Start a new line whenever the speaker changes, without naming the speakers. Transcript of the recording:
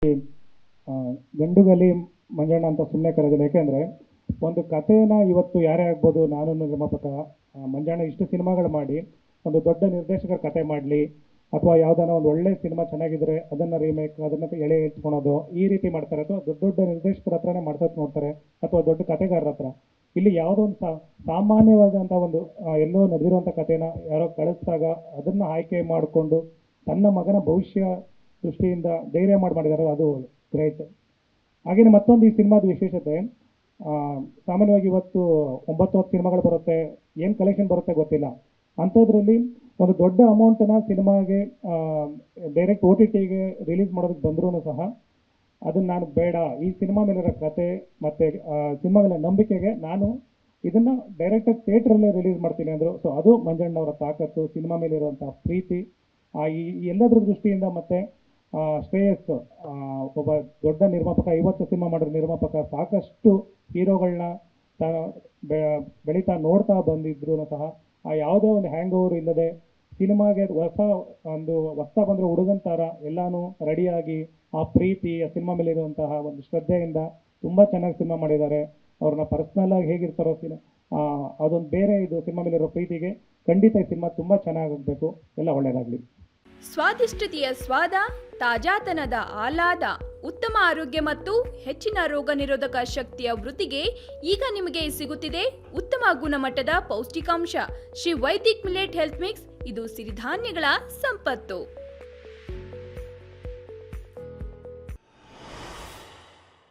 ಆ, ಗಂಡುಗಲಿ ಮಂಜಣ್ಣ ಅಂತ ಸುಮ್ಮನೆ ಕರೆದಿಲ್ಲ. ಯಾಕೆಂದರೆ ಒಂದು ಕಥೆನ ಇವತ್ತು ಯಾರೇ ಆಗ್ಬೋದು, ನಾನು ನಿರ್ಮಾಪಕ ಮಂಜಣ್ಣ ಇಷ್ಟು ಸಿನಿಮಾಗಳು ಮಾಡಿ ಒಂದು ದೊಡ್ಡ ನಿರ್ದೇಶಕರ ಕತೆ ಮಾಡಲಿ ಅಥವಾ ಯಾವುದಾನ ಒಂದು ಒಳ್ಳೆ ಸಿನಿಮಾ ಚೆನ್ನಾಗಿದ್ರೆ ಅದನ್ನು ರೀಮೇಕ್ ಅದನ್ನು ಎಳೆ ಇಟ್ಕೊಳೋದು ಈ ರೀತಿ ಮಾಡ್ತಾರೆ, ಅಥವಾ ದೊಡ್ಡ ದೊಡ್ಡ ನಿರ್ದೇಶಕರ ಹತ್ರನೇ ಮಾಡ್ಸೋದು ನೋಡ್ತಾರೆ, ಅಥವಾ ದೊಡ್ಡ ಕತೆಗಾರರ ಹತ್ರ. ಇಲ್ಲಿ ಯಾವುದೋ ಒಂದು ಸಾಮಾನ್ಯವಾದಂಥ ಒಂದು ಎಲ್ಲೋ ನಡೆದಿರುವಂಥ ಕಥೆನ ಯಾರೋ ಕಳಿಸಿದಾಗ ಅದನ್ನು ಆಯ್ಕೆ ಮಾಡಿಕೊಂಡು ತನ್ನ ಮಗನ ಭವಿಷ್ಯ ದೃಷ್ಟಿಯಿಂದ ಧೈರ್ಯ ಮಾಡಿದ್ದಾರೆ, ಅದು ಗ್ರೇಟ್. ಹಾಗೆಯೇ ಮತ್ತೊಂದು ಈ ಸಿನಿಮಾದ ವಿಶೇಷತೆ, ಸಾಮಾನ್ಯವಾಗಿ ಇವತ್ತು 9-10 ಸಿನಿಮಾಗಳು ಬರುತ್ತೆ, ಏನು ಕಲೆಕ್ಷನ್ ಬರುತ್ತೆ ಗೊತ್ತಿಲ್ಲ. ಅಂಥದ್ರಲ್ಲಿ ಒಂದು ದೊಡ್ಡ ಅಮೌಂಟನ್ನು ಸಿನಿಮಾಗೆ ಡೈರೆಕ್ಟ್ OTTಗೆ ರಿಲೀಸ್ ಮಾಡೋದಕ್ಕೆ ಬಂದರೂ ಸಹ ಅದನ್ನು ನಾನು ಬೇಡ, ಈ ಸಿನಿಮಾ ಮೇಲಿರೋ ಕತೆ ಮತ್ತು ಸಿನಿಮಾ ಮೇಲೆ ನಂಬಿಕೆಗೆ ನಾನು ಇದನ್ನು ಡೈರೆಕ್ಟಾಗಿ ಥಿಯೇಟ್ರಲ್ಲೇ ರಿಲೀಸ್ ಮಾಡ್ತೀನಿ ಅಂದರು. ಸೊ ಅದು ಮಂಜಣ್ಣವರ ತಾಕತ್ತು, ಸಿನಿಮಾ ಮೇಲಿರುವಂಥ ಪ್ರೀತಿ. ಈ ಎಲ್ಲದರ ದೃಷ್ಟಿಯಿಂದ ಮತ್ತು ಶ್ರೇಯಸ್ ಒಬ್ಬ ದೊಡ್ಡ ನಿರ್ಮಾಪಕ, 50 ಸಿನಿಮಾ ಮಾಡಿರೋ ನಿರ್ಮಾಪಕ, ಸಾಕಷ್ಟು ಹೀರೋಗಳನ್ನ ಬೆಳೀತಾ ನೋಡ್ತಾ ಬಂದಿದ್ರು ಸಹ ಯಾವುದೇ ಒಂದು ಹ್ಯಾಂಗ್ ಓವರ್ ಇಲ್ಲದೆ ಸಿನಿಮಾಗೆ ಹೊಸ ಬಂದರೆ ಹುಡುಗಂತಾರ ಎಲ್ಲನೂ ರೆಡಿಯಾಗಿ ಆ ಪ್ರೀತಿ ಆ ಸಿನಿಮಾ ಮೇಲೆ ಇರುವಂತಹ ಒಂದು ಶ್ರದ್ಧೆಯಿಂದ ತುಂಬ ಚೆನ್ನಾಗಿ ಸಿನಿಮಾ ಮಾಡಿದ್ದಾರೆ. ಅವ್ರನ್ನ ಪರ್ಸ್ನಲ್ ಆಗಿ ಹೇಗಿರ್ತಾರೋ ಅದೊಂದು ಬೇರೆ, ಇದು ಸಿನಿಮಾ ಮೇಲಿರೋ ಪ್ರೀತಿಗೆ ಖಂಡಿತ ಈ ಸಿನಿಮಾ ತುಂಬ ಚೆನ್ನಾಗಾಗಬೇಕು. ಎಲ್ಲ ಒಳ್ಳೆಯದಾಗಲಿ.
ಸ್ವಾದಿಷ್ಟತೆಯ ಸ್ವಾದ, ತಾಜಾತನದ ಆಹ್ಲಾದ, ಉತ್ತಮ ಆರೋಗ್ಯ ಮತ್ತು ಹೆಚ್ಚಿನ ರೋಗ ನಿರೋಧಕ ಶಕ್ತಿಯ ವೃದ್ಧಿಗೆ ಈಗ ನಿಮಗೆ ಸಿಗುತ್ತಿದೆ ಉತ್ತಮ ಗುಣಮಟ್ಟದ ಪೌಷ್ಟಿಕಾಂಶ Shri Vaidik millet health mix. ಇದು ಸಿರಿಧಾನ್ಯಗಳ ಸಂಪತ್ತು.